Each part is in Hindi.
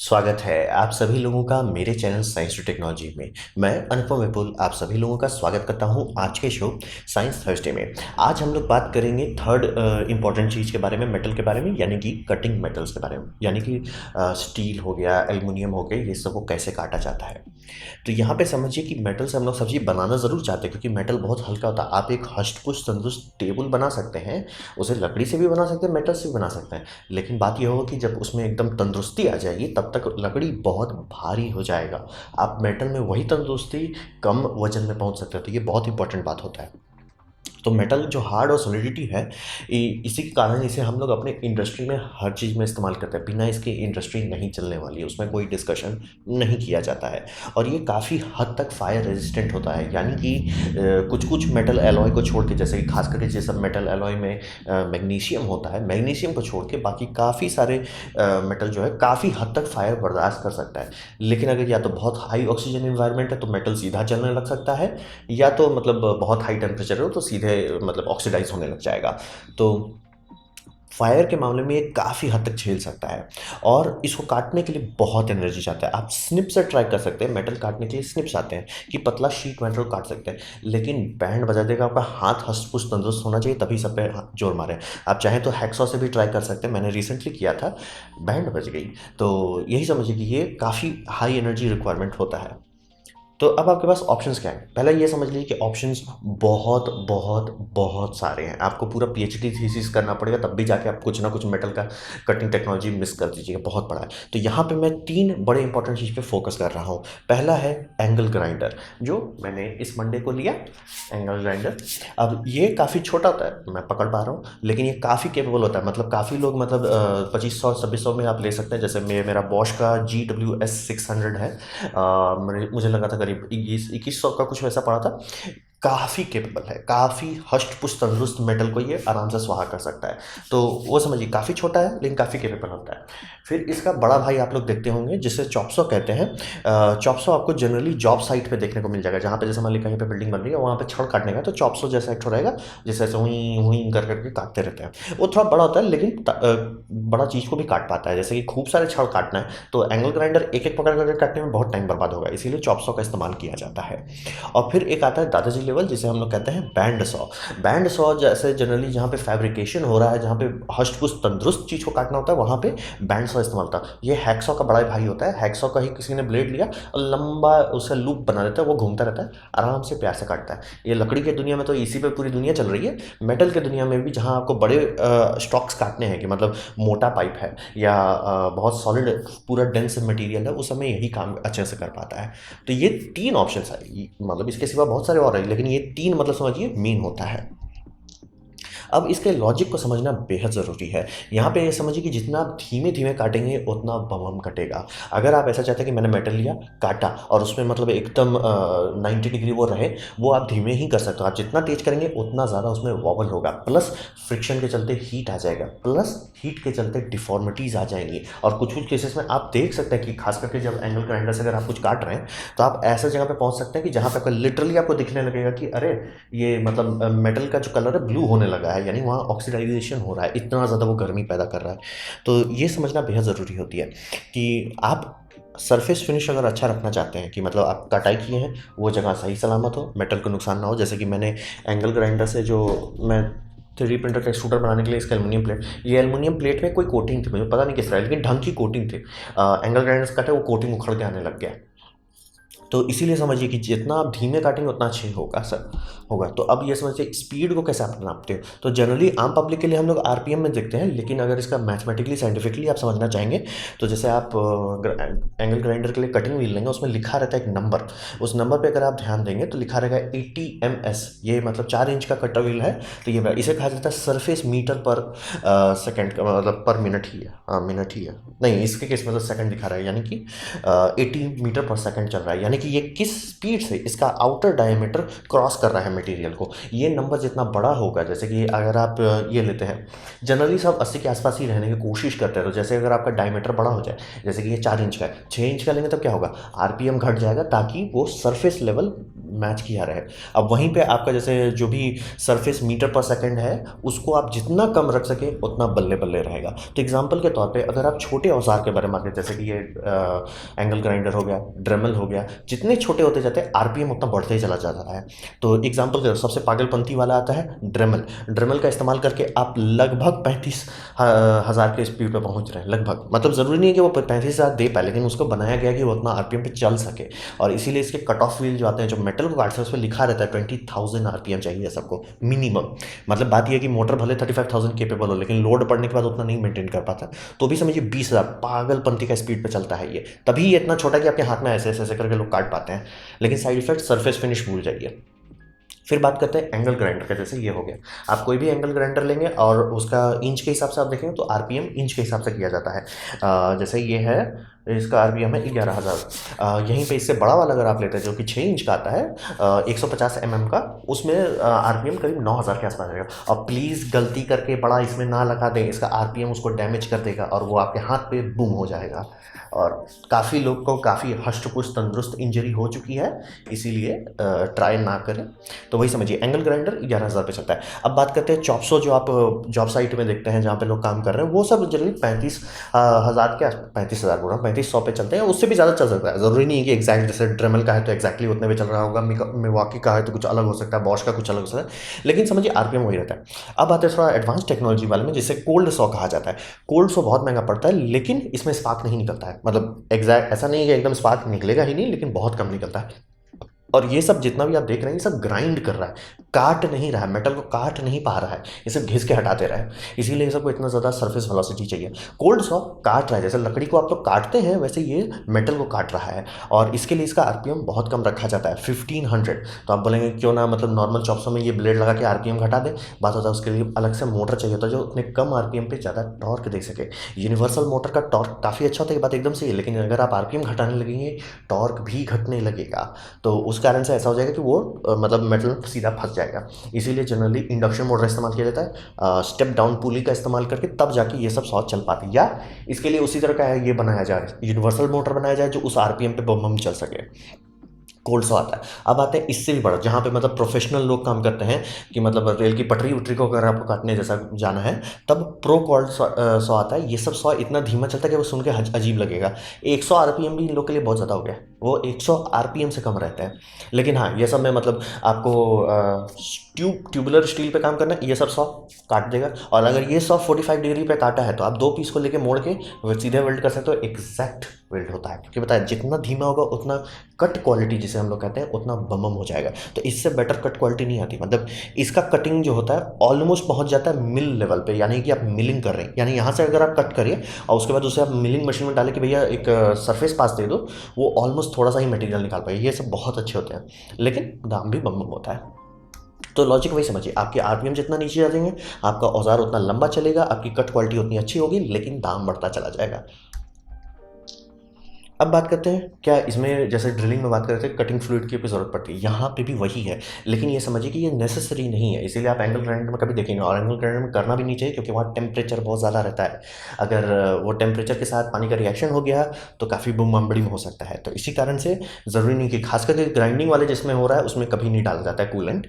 स्वागत है आप सभी लोगों का मेरे चैनल साइंस टू टेक्नोलॉजी में। मैं अनुपम विपुल आप सभी लोगों का स्वागत करता हूं आज के शो साइंस थर्सडे में। आज हम लोग बात करेंगे थर्ड इम्पॉर्टेंट चीज़ के बारे में, मेटल के बारे में, यानी कि कटिंग मेटल्स के बारे में, यानी कि स्टील हो गया, एल्युमिनियम हो गया, ये सब को कैसे काटा जाता है। तो यहाँ पे समझिए कि मेटल से हम लोग सब्जी बनाना ज़रूर चाहते हैं क्योंकि मेटल बहुत हल्का होता है। आप एक हष्ट-पुष्ट तंदुरुस्त टेबल बना सकते हैं, उसे लकड़ी से भी बना सकते हैं, मेटल से भी बना सकते हैं। लेकिन बात ये होगा कि जब उसमें एकदम तंदुरुस्ती आ जाएगी तब तक लकड़ी बहुत भारी हो जाएगा। आप मेटल में वही तंदुरुस्ती कम वज़न में पहुँच सकते हैं, तो ये बहुत इंपॉर्टेंट बात होता है। तो मेटल जो हार्ड और सॉलिडिटी है, इसी के कारण इसे हम लोग अपने इंडस्ट्री में हर चीज़ में इस्तेमाल करते हैं। बिना इसके इंडस्ट्री नहीं चलने वाली है, उसमें कोई डिस्कशन नहीं किया जाता है। और ये काफ़ी हद तक फायर रेजिस्टेंट होता है, यानी कि कुछ कुछ मेटल एलॉय को छोड़ के, जैसे कि खास करके जैसे मेटल एलॉय में मैग्नीशियम होता है, मैग्नीशियम को छोड़ के बाकी काफ़ी सारे मेटल जो है काफ़ी हद तक फायर बर्दाश्त कर सकता है। लेकिन अगर या तो बहुत हाई ऑक्सीजन इन्वायरमेंट है तो मेटल सीधा जलने लग सकता है, या तो मतलब बहुत हाई टेम्परेचर हो तो सीधे मतलब ऑक्सीडाइज होने लग जाएगा। तो फायर के मामले में ये काफ़ी हद तक झेल सकता है और इसको काटने के लिए बहुत एनर्जी चाहता है। आप स्निप से ट्राई कर सकते हैं, मेटल काटने के लिए स्निप्स आते हैं कि पतला शीट मेटल काट सकते हैं, लेकिन बैंड बजा देगा। आपका हाथ हष्ट-पुष्ट तंदुरुस्त होना चाहिए तभी सब पे जोर मारें। आप चाहें तो हैक्सॉ से भी ट्राई कर सकते हैं, मैंने रिसेंटली किया था, बैंड बज गई। तो यही समझिए कि ये काफ़ी हाई एनर्जी रिक्वायरमेंट होता है। तो अब आपके पास ऑप्शंस क्या हैं? पहले ये समझ लीजिए कि ऑप्शंस बहुत बहुत बहुत सारे हैं। आपको पूरा पीएचडी थीसिस करना पड़ेगा तब भी जाके आप कुछ ना कुछ मेटल का कटिंग टेक्नोलॉजी मिस कर दीजिएगा, बहुत बड़ा है। तो यहाँ पे मैं 3 बड़े इंपॉर्टेंट चीज़ पे फोकस कर रहा हूँ। पहला है एंगल ग्राइंडर, जो मैंने इस मंडे को लिया, एंगल ग्राइंडर। अब ये काफ़ी छोटा होता है, मैं पकड़ पा रहा हूँ, लेकिन ये काफ़ी केपेबल होता है। मतलब काफ़ी लोग मतलब 2500-2600 में आप ले सकते हैं। जैसे मेरा बॉश का GWS 600 है, मुझे लगा था करीब 2100 का कुछ वैसा पड़ा था। काफ़ी केपेबल है, काफ़ी हष्ट-पुष्ट तंदुरुस्त मेटल को ये आराम से स्वाहा कर सकता है। तो वो समझिए काफ़ी छोटा है लेकिन काफ़ी केपेबल होता है। फिर इसका बड़ा भाई आप लोग देखते होंगे जिसे चॉप्सॉ कहते हैं। चॉप्सॉ आपको जनरली जॉब साइट पे देखने को मिल जाएगा, जहाँ पे जैसे मान लीजिए कहीं पे बिल्डिंग बन रही है, वहाँ पे छड़ काटने का तो चॉप्सॉ जैसा एक ठो रहेगा, जिसे ऐसे हुई हुई कर करके काटते रहते हैं। वो थोड़ा बड़ा होता है लेकिन बड़ा चीज़ को भी काट पाता है। जैसे कि खूब सारे छड़ काटना है तो एंगल ग्राइंडर एक एक पकड़ करके काटने में बहुत टाइम बर्बाद होगा, इसीलिए चॉप्सॉ का इस्तेमाल किया जाता है। और फिर एक आता है दादाजी लेवल, जिसे हम लोग कहते हैं बैंड सॉ। बैंड सॉ जैसे जनरली जहाँ पे फैब्रिकेशन हो रहा है, जहाँ पे हष्ट-पुष्ट तंदुरुस्त चीज़ को काटना होता है, वहाँ पे बैंड सॉ इस्तेमाल होता है। ये हैक्सॉ का बड़ा भाई होता है। हैक्सॉ का ही किसी ने ब्लेड लिया और लंबा उसका लूप बना देता है, वो घूमता रहता है, आराम से प्यार से काटता है। ये लकड़ी की दुनिया में तो इसी पे पूरी दुनिया चल रही है। मेटल की दुनिया में भी जहाँ आपको बड़े स्टॉक्स काटने हैं, कि मतलब मोटा पाइप है या बहुत सॉलिड पूरा डेंस मटेरियल है, उस समय यही काम अच्छे से कर पाता है। तो ये 3 ऑप्शंस है, मतलब इसके सिवा बहुत सारे और हैं, लेकिन ये 3 मतलब समझिए मेन होता है। अब इसके लॉजिक को समझना बेहद ज़रूरी है। यहाँ पे ये समझिए कि जितना आप धीमे-धीमे काटेंगे उतना बम कटेगा। अगर आप ऐसा चाहते हैं कि मैंने मेटल लिया, काटा और उसमें मतलब एकदम 90 डिग्री वो रहे, वो आप धीमे ही कर सकते हो। आप जितना तेज़ करेंगे उतना ज़्यादा उसमें वॉबल होगा, प्लस फ्रिक्शन के चलते हीट आ जाएगा, प्लस हीट के चलते डिफ़ॉर्मिटीज़ आ जाएँगी। और कुछ-कुछ केसेस में आप देख सकते हैं कि ख़ास करके जब एंगल ग्राइंडर से अगर आप कुछ काट रहे हैं, तो आप ऐसे जगह पे पहुँच सकते हैं कि जहाँ पे आपको लिटरली आपको दिखने लगेगा कि अरे! ये मतलब मेटल का जो कलर है ब्लू होने लगा है, यानी वहाँ ऑक्सीडाइजेशन हो रहा है, इतना ज़्यादा वो गर्मी पैदा कर रहा है। तो ये समझना बेहद ज़रूरी होती है कि आप सरफेस फिनिश अगर अच्छा रखना चाहते हैं, कि मतलब आप कटाई किए हैं वो जगह सही सलामत हो, मेटल को नुकसान ना हो। जैसे कि मैंने एंगल ग्राइंडर से जो मैं 3D प्रिंटर का एक्सट्रूडर बनाने के लिए इसका एल्युमिनियम प्लेट, ये एल्युमिनियम प्लेट में कोई कोटिंग थी, मुझे पता नहीं किस तरह, लेकिन ढंग की कोटिंग थी। एंगल ग्राइंडर से काटे वो कोटिंग उखड़ के आने लग गया। तो इसीलिए समझिए कि जितना आप धीमे काटेंगे उतना अच्छे होगा सर, होगा। तो अब ये समझिए स्पीड को कैसे आप नापते हो। तो जनरली आम पब्लिक के लिए हम लोग आरपीएम में देखते हैं, लेकिन अगर इसका मैथमेटिकली साइंटिफिकली आप समझना चाहेंगे तो जैसे आप एंगल ग्राइंडर के लिए कटिंग व्हील लेंगे, उसमें लिखा रहता है एक नंबर। उस नंबर पे अगर आप ध्यान देंगे तो लिखा रहेगा 80 ms, ये मतलब 4 इंच का कटर व्हील है। तो ये इसे कहा जाता है सरफेस मीटर पर सेकेंड का, मतलब पर मिनट ही है, हाँ मिनट ही है, नहीं इसके केस में तो सेकंड दिखा रहा है, यानी कि 80 मीटर पर सेकंड चल रहा है, यानी कि ये किस स्पीड से इसका आउटर डायमीटर क्रॉस कर रहा है मटेरियल को। ये नंबर जितना बड़ा होगा, जैसे कि अगर आप ये लेते हैं, जनरली सब 80 के आसपास ही रहने की कोशिश करते हैं। तो जैसे अगर आपका डायमीटर बड़ा हो जाए, जैसे कि ये 4 इंच का है, 6 इंच का लेंगे तब क्या होगा, आरपीएम घट जाएगा ताकि वो सरफेस लेवल मैच किया रहे। अब वहीं पे आपका जैसे जो भी सरफेस मीटर पर सेकंड है उसको आप जितना कम रख सके उतना बल्ले बल्ले रहेगा। तो एग्जांपल के तौर पे अगर आप छोटे औजार के बारे में बात करें, जैसे कि ये एंगल ग्राइंडर हो गया, ड्रेमल हो गया, जितने छोटे होते जाते हैं आरपीएम उतना बढ़ते ही चला जाता है। तो एग्जांपल के सबसे पागलपंती वाला आता है ड्रेमल। ड्रेमल का इस्तेमाल करके आप लगभग 35,000 के स्पीड पे पहुंच रहे हैं लगभग। मतलब ज़रूरी नहीं है कि वो 35,000 दे पाए, लेकिन उसको बनाया गया कि वो उतना आरपीएम पे चल सके। और इसीलिए इसके कट ऑफ व्हील जो आते हैं, जो मेटल को काटते हैं उस पर लिखा रहता है 20,000 आरपीएम चाहिए सबको मिनिमम। मतलब बात यह है कि मोटर भले 35,000 केपेबल हो, लेकिन लोड पड़ने के बाद उतना नहीं मेंटेन कर पाता। तो भी समझिए 20,000 पागलपंती का स्पीड पे चलता है ये। तभी ये इतना छोटा कि आपके हाथ में ऐसे ऐसे ऐसे करके लोग काट पाते हैं। लेकिन साइड इफेक्ट सरफेस फिनिश भूल जाइए। फिर बात करते हैं एंगल ग्राइंडर का। जैसे ये हो गया, आप कोई भी एंगल ग्राइंडर लेंगे और उसका इंच के हिसाब से आप देखेंगे तो आरपीएम इंच के हिसाब से किया जाता है। जैसे ये है, इसका आरपीएम है 11,000। यहीं पे इससे बड़ा वाला अगर आप लेते हैं जो कि 6 इंच का आता है 150 mm का, उसमें आरपीएम करीब 9,000 के आसपास रहेगा। और प्लीज़ गलती करके बड़ा इसमें ना लगा दें, इसका आरपीएम उसको डैमेज कर देगा और वो आपके हाथ पे बूम हो जाएगा। और काफ़ी लोग को काफ़ी हष्ट पुष्ट तंदुरुस्त इंजरी हो चुकी है, इसीलिए ट्राई ना करें। तो वही समझिए एंगल ग्राइंडर 11,000 पे चलता है। अब बात करते हैं चॉपसो, जो आप जॉब साइट में देखते हैं जहाँ पे लोग काम कर रहे हैं, वो सब जनरली 35,000 के 35,000 बोल रहा हूँ, 3500 पे चलते हैं। उससे भी ज़्यादा चल सकता है, ज़रूरी नहीं है कि एग्जैक्ट जैसे ड्रेमल का है तो एग्जैक्टली उतने पे चल रहा होगा, मिवाकी का है तो कुछ अलग हो सकता है, बॉश का कुछ अलग हो सकता है, लेकिन समझिए आरपीएम वही रहता है। अब आते हैं थोड़ा एडवांस टेक्नोलॉजी वाले में, जिसे कोल्ड सॉ कहा जाता है। कोल्ड सॉ बहुत महंगा पड़ता है, लेकिन इसमें स्पार्क नहीं निकलता है। मतलब एग्जैक्ट ऐसा नहीं है कि एकदम स्पार्क निकलेगा ही नहीं, लेकिन बहुत कम निकलता है। और ये सब जितना भी आप देख रहे हैं, ये सब ग्राइंड कर रहा है, काट नहीं रहा है, मेटल को काट नहीं पा रहा है, ये सब घिस के हटाते रहा है। इसीलिए ये सबको इतना ज़्यादा सरफेस वेलोसिटी चाहिए। कोल्ड सॉ काट रहा है, जैसे लकड़ी को आप लोग काटते हैं वैसे ये मेटल को काट रहा है। और इसके लिए इसका आरपीएम बहुत कम रखा जाता है, 1500। तो आप बोलेंगे क्यों ना मतलब नॉर्मल चॉप्सों में ये ब्लेड लगा के आरपीएम घटा दे। बात होता है उसके लिए अलग से मोटर चाहिए होता है जो उतने कम आरपीएम पे ज़्यादा टॉर्क दे सके। यूनिवर्सल मोटर का टॉर्क काफ़ी अच्छा होता है, ये बात एकदम सही है, लेकिन अगर आप आरपीएम घटाने लगेंगे टॉर्क भी घटने लगेगा। तो उस कारण से ऐसा हो जाएगा कि वो मतलब मेटल सीधा फंस जाएगा। इसीलिए जनरली इंडक्शन मोटर इस्तेमाल किया जाता है, स्टेप डाउन पुली का इस्तेमाल करके, तब जाके ये सब सॉ चल पाती है। या इसके लिए उसी तरह का है ये बनाया जाए, यूनिवर्सल मोटर बनाया जाए जो उस आरपीएम पे बम चल सके। कोल्ड सॉ आता है। अब आते हैं इससे भी बड़ा, जहाँ पे मतलब प्रोफेशनल लोग काम करते हैं, कि मतलब रेल की पटरी उटरी को अगर आपको काटने जैसा जाना है, तब प्रो कोल्ड सॉ आता है। ये सब सॉ इतना धीमा चलता है कि वो सुन के अजीब लगेगा। 100 आरपीएम भी इन लोग के लिए बहुत ज़्यादा हो गया, वो 100 आरपीएम से कम रहते हैं। लेकिन हाँ, ये सब में मतलब आपको ट्यूबुलर स्टील पे काम करना है, ये सब सॉ काट देगा। और अगर ये सॉ 45 डिग्री पे काटा है तो आप 2 पीस को लेके मोड़ के वो सीधे वेल्ड कर सकते हो, एग्जैक्ट वेल्ड होता है। क्योंकि बताया जितना धीमा होगा उतना कट क्वालिटी जिसे हम लोग कहते हैं उतना बम हो जाएगा। तो इससे बेटर कट क्वालिटी नहीं आती। मतलब इसका कटिंग जो होता है ऑलमोस्ट पहुंच जाता है मिल लेवल पे, यानी कि आप मिलिंग कर रहे हैं, यानी यहाँ से अगर आप कट करिए और उसके बाद उसे आप मिलिंग मशीन में डालें कि भैया एक सरफेस पास दे दो, वो ऑलमोस्ट थोड़ा सा ही मटेरियल निकाल पाएगा। ये सब बहुत अच्छे होते हैं, लेकिन दाम भी बम होता है। तो लॉजिक वही समझिए, आपके आरपीएम जितना नीचे जाएंगे आपका औजार उतना लंबा चलेगा, आपकी कट क्वालिटी उतनी अच्छी होगी, लेकिन दाम बढ़ता चला जाएगा। अब बात करते हैं क्या इसमें, जैसे ड्रिलिंग में बात करते हैं कटिंग फ्लूइड की भी ज़रूरत पड़ती है, यहाँ पे भी वही है। लेकिन ये समझिए कि ये नेसेसरी नहीं है, इसीलिए आप एंगल ग्राइंडर में कभी देखेंगे, और एंगल ग्राइंडर में करना भी नहीं चाहिए क्योंकि वहाँ टेम्परेचर बहुत ज़्यादा रहता है। अगर वो टेम्परेचर के साथ पानी का रिएक्शन हो गया तो काफ़ी बूम बम्बड़ी में हो सकता है। तो इसी कारण से ज़रूरी नहीं कि खास करके ग्राइंडिंग वाले जिसमें हो रहा है उसमें कभी नहीं डाला जाता है कूलेंट।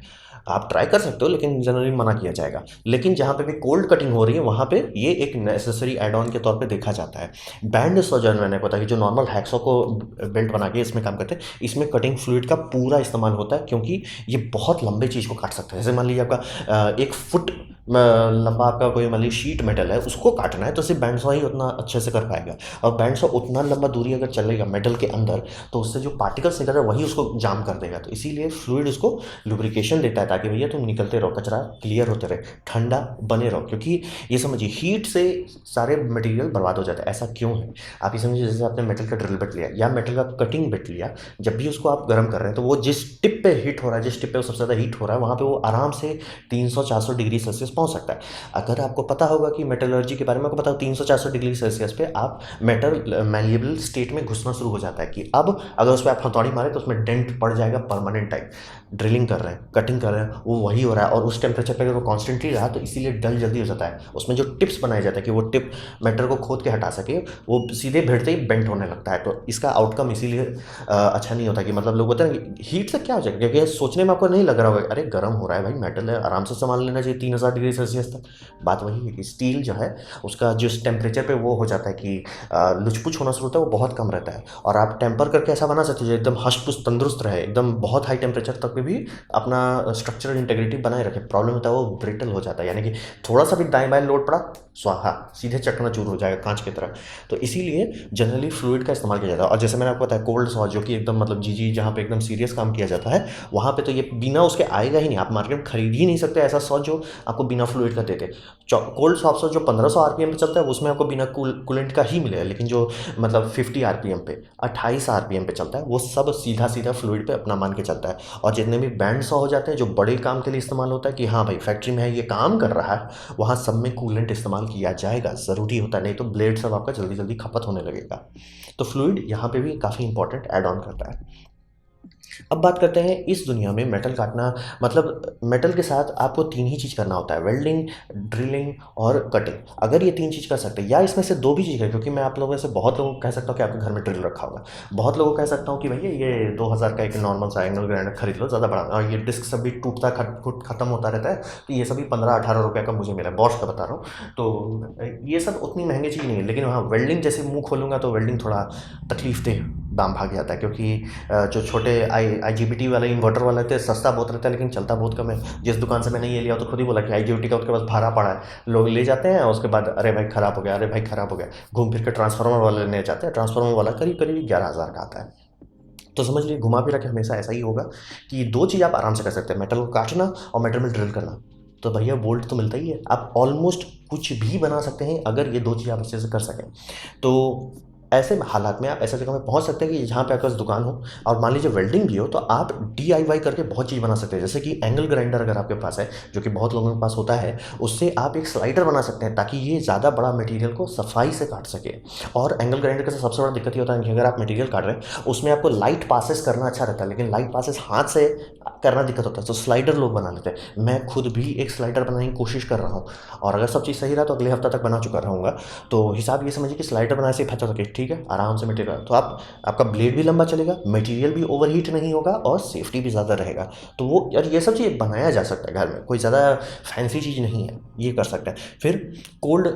आप ट्राई कर सकते हो, लेकिन जनरली मना किया जाएगा। लेकिन जहाँ पे भी कोल्ड कटिंग हो रही है वहाँ पे ये एक नेसेसरी एड ऑन के तौर पे देखा जाता है। बैंड सॉ जो मैंने पता कि जो नॉर्मल हैक्सॉ को बेल्ट बना के इसमें काम करते हैं, इसमें कटिंग फ्लूइड का पूरा इस्तेमाल होता है, क्योंकि ये बहुत लंबे चीज़ को काट सकता है। जैसे मान लीजिए आपका 1 फुट लंबा आपका कोई मान लीजिए शीट मेटल है, उसको काटना है तो सिर्फ बैंड सॉ ही उतना अच्छे से कर पाएगा। और बैंड सॉ उतना लंबा दूरी अगर चलेगा मेटल के अंदर तो उससे जो पार्टिकल्स निकल रहे हैं वही उसको जाम कर देगा। तो इसीलिए फ्लूइड उसको लुब्रिकेशन देता है, ताकि भैया तुम निकलते रहो, कचरा क्लियर होते रहे, ठंडा बने रहो। क्योंकि ये समझिए हीट से सारे मटेरियल बर्बाद हो जाता है। ऐसा क्यों है आप ये समझिए, जैसे आपने मेटल का ड्रिल बिट लिया या मेटल का कटिंग बिट लिया, जब भी उसको आप गर्म कर रहे हैं तो वो जिस टिप पे हीट हो रहा है, जिस टिप पे वो सबसे ज़्यादा हीट हो रहा है, वहाँ पे वो आराम से 300-400 डिग्री सेल्सियस पहुंच सकता है। अगर आपको पता होगा कि मेटलर्जी के बारे में, आपको पता हो 300-400 डिग्री सेल्सियस पे आप मेटल मैलिएबल स्टेट में घुसना शुरू हो जाता है कि अब अगर उस पर आप हथौड़ी मारे तो उसमें डेंट पड़ जाएगा परमानेंट टाइप। ड्रिलिंग कर रहे हैं, कटिंग कर रहे हैं, वो वही हो रहा है और उस टेम्परेचर पर अगर वो कॉन्स्टेंटली रहा तो इसीलिए डल जल्दी हो जाता है। उसमें जो टिप्स बनाए जाते हैं कि वो टिप मेटल को खोद के हटा सके, वो सीधे भिड़ते ही बेंट होने लगता है। तो इसका आउटकम इसीलिए अच्छा नहीं होता कि मतलब लोग बोलते हैं हीट से क्या हो जाएगा, क्योंकि सोचने में आपको नहीं लग रहा होगा अरे गर्म हो रहा है भाई, मेटल है, आराम से संभाल लेना चाहिए 3000 डिग्री सेल्सियस तक। बात वही है कि स्टील जो है उसका जिस टेम्परेचर पे वो हो जाता है कि लुचपुच होना शुरू होता है वो बहुत कम रहता है। और आप टेम्पर करके ऐसा बना सकते हो जो एकदम हष्ट पुष्ट तंदुरुस्त रहे, एकदम बहुत हाई टेम्परेचर तक पे भी अपना स्ट्रक्चरल इंटेग्रिटी बनाए रखे। प्रॉब्लम होता है वो ब्रिटल हो जाता है, यानी कि थोड़ा सा भी दाएं बाएं लोड पड़ा स्वाहा, सीधे चकनाचूर हो जाएगा कांच की तरह। तो इसीलिए जनरली फ्लूइड का इस्तेमाल किया जाता है। और जैसे मैंने आपको बताया कोल्ड सॉ जो कि एकदम मतलब जी जहाँ पे एकदम सीरियस काम किया जाता है, वहाँ पे तो ये बिना उसके आएगा ही नहीं। आप मार्केट में खरीद ही नहीं सकते ऐसा सॉ जो आपको बिना फ्लूइड का देते। कोल्ड सॉफ्ट सॉ जो 1500 आरपीएम पे चलता है उसमें आपको बिना कूलेंट का ही मिलेगा, लेकिन जो मतलब 50 आरपीएम पे 28 आरपीएम पे चलता है वो सब सीधा सीधा फ्लूइड पे अपना मान के चलता है। और जितने भी बैंड सॉ हो जाते हैं जो बड़े काम के लिए इस्तेमाल होता है कि हाँ भाई फैक्ट्री में है ये काम कर रहा है, वहाँ सब में कूलेंट इस्तेमाल किया जाएगा, ज़रूरी होता है, नहीं तो ब्लेड सब आपका जल्दी जल्दी खपत होने लगेगा। तो फ्लूइड यहाँ पे भी काफ़ी इंपॉर्टेंट ऐड ऑन करता है। अब बात करते हैं इस दुनिया में मेटल काटना, मतलब मेटल के साथ आपको 3 ही चीज़ करना होता है, वेल्डिंग, ड्रिलिंग और कटिंग। अगर ये 3 चीज़ कर सकते हैं या इसमें से 2 भी चीज़ है, क्योंकि मैं आप लोगों से बहुत लोगों को कह सकता हूँ कि आपके घर में ड्रिल रखा होगा, बहुत लोगों को कह सकता हूँ कि भैया ये 2000 का एक नॉर्मल सा एंगल ग्राइंडर खरीद लो, ज़्यादा बड़ा, और ये डिस्क सब भी टूटता खत्म होता रहता है, तो ये सभी 15-18 रुपये का मुझे मिला, बॉश का बता रहा हूँ। तो ये सब उतनी महंगी चीज़ नहीं है, लेकिन हाँ वेल्डिंग जैसे मुँह खोलूँगा तो वेल्डिंग थोड़ा तकलीफ दे दाम भाग जाता है, क्योंकि जो छोटे IGBT वाले इन्वर्टर वाले थे सस्ता बहुत रहता है लेकिन चलता बहुत कम है। जिस दुकान से मैंने ये लिया तो खुद ही बोला कि IGBT का उसके पास भाड़ा पड़ा है, लोग ले जाते हैं और उसके बाद अरे भाई ख़राब हो गया, अरे भाई ख़राब हो गया, घूम फिर के ट्रांसफार्मर वाले लेने जाते हैं, ट्रांसफार्मर वाला करीब करीब 11,000 का आता है। तो समझ लीजिए घुमा फिरा के हमेशा ऐसा ही होगा कि 2 चीज़ आप आराम से कर सकते हैं, मेटल को काटना और मेटल में ड्रिल करना। तो भैया वोल्ट तो मिलता ही है, आप ऑलमोस्ट कुछ भी बना सकते हैं अगर ये 2 चीज़ आप अच्छे से कर सकें। तो ऐसे हालात में आप ऐसा जगह में पहुंच सकते हैं कि जहाँ पे आपके पास दुकान हो और मान लीजिए वेल्डिंग भी हो, तो आप DIY करके बहुत चीज़ बना सकते हैं। जैसे कि एंगल ग्राइंडर अगर आपके पास है, जो कि बहुत लोगों के पास होता है, उससे आप एक स्लाइडर बना सकते हैं ताकि ये ज़्यादा बड़ा मटेरियल को सफाई से काट सके। और एंगल ग्राइंडर का सबसे बड़ा दिक्कत ये होता है कि अगर आप मटेरियल काट रहे हैं उसमें आपको लाइट पासेस करना अच्छा रहता है, लेकिन लाइट पासेस हाथ से करना दिक्कत होता है, तो स्लाइडर लोग बना लेते हैं। मैं खुद भी एक स्लाइडर बनाने की कोशिश कर रहा हूँ और अगर सब चीज़ सही रहा तो अगले हफ्ते तक बना चुका रहूँगा। तो हिसाब ये समझिए कि स्लाइडर बनाने से फंसा सके, ठीक है, आराम से मटेरियल, तो आपका ब्लेड भी लंबा चलेगा, मटेरियल भी ओवरहीट नहीं होगा और सेफ्टी भी ज़्यादा रहेगा। तो वो यार ये सब चीज़ बनाया जा सकता है घर में, कोई ज़्यादा फैंसी चीज़ नहीं है, ये कर सकते हैं। फिर कोल्ड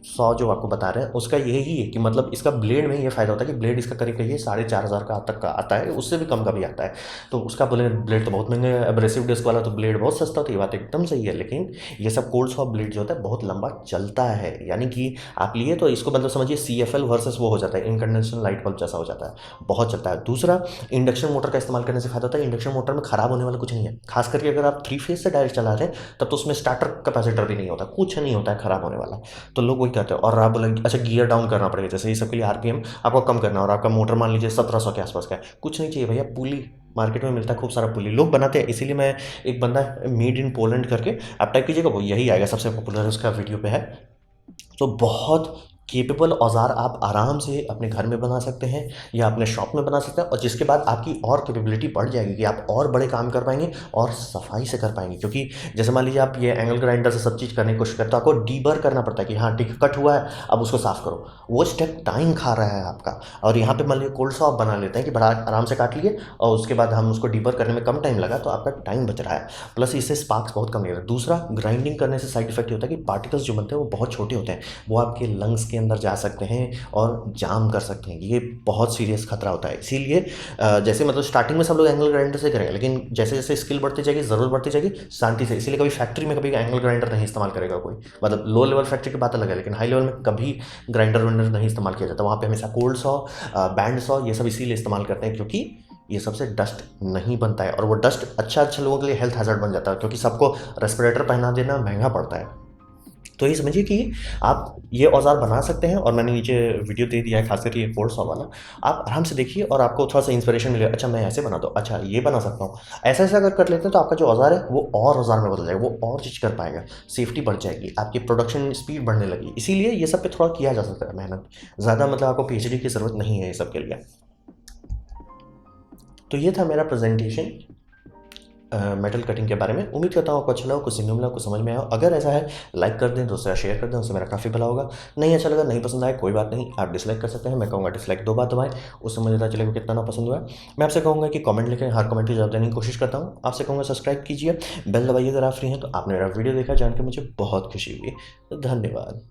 सॉ जो आपको बता रहे हैं उसका यही है कि मतलब इसका ब्लेड में ये फ़ायदा होता है कि ब्लेड इसका करीब करीब 4,500 का तक का आता है, उससे भी कम का भी आता है। तो उसका बोले ब्लेड तो बहुत महंगा है, एब्रेसिव डिस्क वाला तो ब्लेड बहुत सस्ता होता है, ये बात एकदम सही है। लेकिन ये सब कोल्ड सॉ ब्लेड जो होता है बहुत लंबा चलता है, यानी कि आप लिए तो इसको मतलब समझिए CFL वर्सेस वो हो जाता है, इनकंडेंसेशन लाइट बल्ब जैसा हो जाता है, बहुत चलता है। दूसरा, इंडक्शन मोटर का इस्तेमाल करने से फायदा होता है, इंडक्शन मोटर में खराब होने वाला कुछ नहीं है, खास करके अगर आप 3 फेज से डायरेक्ट चला रहे हैं तब तो उसमें स्टार्टर कैपेसिटर भी नहीं होता, कुछ नहीं होता है खराब होने वाला। तो लोग वही कहते हैं। और आप बोलेंगे अच्छा गियर डाउन करना पड़ेगा, जैसे ये सब के लिए RPM आपको कम करना है और आपका मोटर मान लीजिए 1700 के आसपास का है, कुछ नहीं चाहिए भैया, पुली मार्केट में मिलता है, खूब सारा पुली लोग बनाते हैं। इसीलिए मैं एक बंदा मेड इन पोलैंड करके आप टाइप कीजिएगा, वो यही आएगा, सबसे पॉपुलर उसका वीडियो पे है। तो बहुत केपेबल औज़ार आप आराम से अपने घर में बना सकते हैं या अपने शॉप में बना सकते हैं, और जिसके बाद आपकी और कैपेबिलिटी बढ़ जाएगी कि आप और बड़े काम कर पाएंगे और सफाई से कर पाएंगे। क्योंकि जैसे मान लीजिए आप ये एंगल ग्राइंडर से सब चीज़ करने की कोशिश करते हो, आपको डीबर करना पड़ता है कि हाँ ठीक कट हुआ है अब उसको साफ़ करो, वो स्टेप टाइम खा रहा है आपका। और यहाँ पे मान लीजिए कोल्ड सॉ बना लेते हैं कि बड़ा आराम से काट लिए और उसके बाद हम उसको डीबर करने में कम टाइम लगा, तो आपका टाइम बच रहा है, प्लस इससे स्पार्क्स बहुत कम नहीं रहता। दूसरा, ग्राइंडिंग करने से साइड इफेक्ट होता है कि पार्टिकल्स जो बनते हैं वो बहुत छोटे होते हैं, वो आपके लंग्स के अंदर जा सकते हैं और जाम कर सकते हैं, ये बहुत सीरियस खतरा होता है। इसीलिए जैसे मतलब स्टार्टिंग में सब लोग एंगल ग्राइंडर से करेंगे, लेकिन जैसे जैसे स्किल बढ़ती जाएगी, ज़रूरत बढ़ती जाएगी, शांति से। इसीलिए कभी फैक्ट्री में कभी एंगल ग्राइंडर नहीं इस्तेमाल करेगा कोई, मतलब लो लेवल फैक्ट्री की बात अलग है, लेकिन हाई लेवल में कभी ग्राइंडर वाइंडर नहीं इस्तेमाल किया जाता। वहाँ पर हमेशा कोल्ड सॉ, बैंड सॉ, ये सब इसीलिए इस्तेमाल करते हैं क्योंकि ये सबसे डस्ट नहीं बनता है, और वो डस्ट अच्छा लोगों के लिए हेल्थ हैजर्ड बन जाता है, क्योंकि सबको रेस्पिरेटर पहना देना महंगा पड़ता है। तो ये समझिए कि आप ये औज़ार बना सकते हैं और मैंने नीचे वीडियो दे दिया है, खासकर ये कोर्स वाला। आप आराम से देखिए और आपको थोड़ा-सा इंस्पिरेशन मिलेगा, अच्छा मैं ऐसे बनाता हूँ, अच्छा ये बना सकता हूँ। ऐसा-ऐसा अगर कर लेते हैं तो आपका जो औज़ार है वो और औज़ार में बदल जाएगा, वो और चीज़ कर पाएगा, सेफ्टी बढ़ जाएगी, आपकी प्रोडक्शन स्पीड बढ़ने लगी। इसीलिए ये सब पे थोड़ा किया जा सकता है मेहनत। ज़्यादा मतलब आपको पीएचडी की ज़रूरत नहीं है ये सब के लिए। तो ये था मेरा प्रेज़ेंटेशन मेटल कटिंग के बारे में। उम्मीद करता हूँ आपको अच्छा लगा, कुछ सीखने को मिला, कुछ समझ में आया। अगर ऐसा है लाइक कर दें, दूसरा शेयर कर दें, उससे मेरा काफ़ी भला होगा। नहीं अच्छा लगा, नहीं पसंद आया, कोई बात नहीं, आप डिसलाइक कर सकते हैं। मैं कहूँगा डिसलाइक 2 बार दबाएँ, उससे मुझे पता चलेगा कितना ना पसंद हुआ है। मैं आपसे कहूँगा कि कमेंट लिखें, हर कमेंट का जवाब देने की कोशिश करता हूँ। आपसे कहूँगा सब्सक्राइब कीजिए, बेल दबाइए अगर आप फ्री हैं तो। आपने मेरा वीडियो देखा, जान के मुझे बहुत खुशी हुई। धन्यवाद।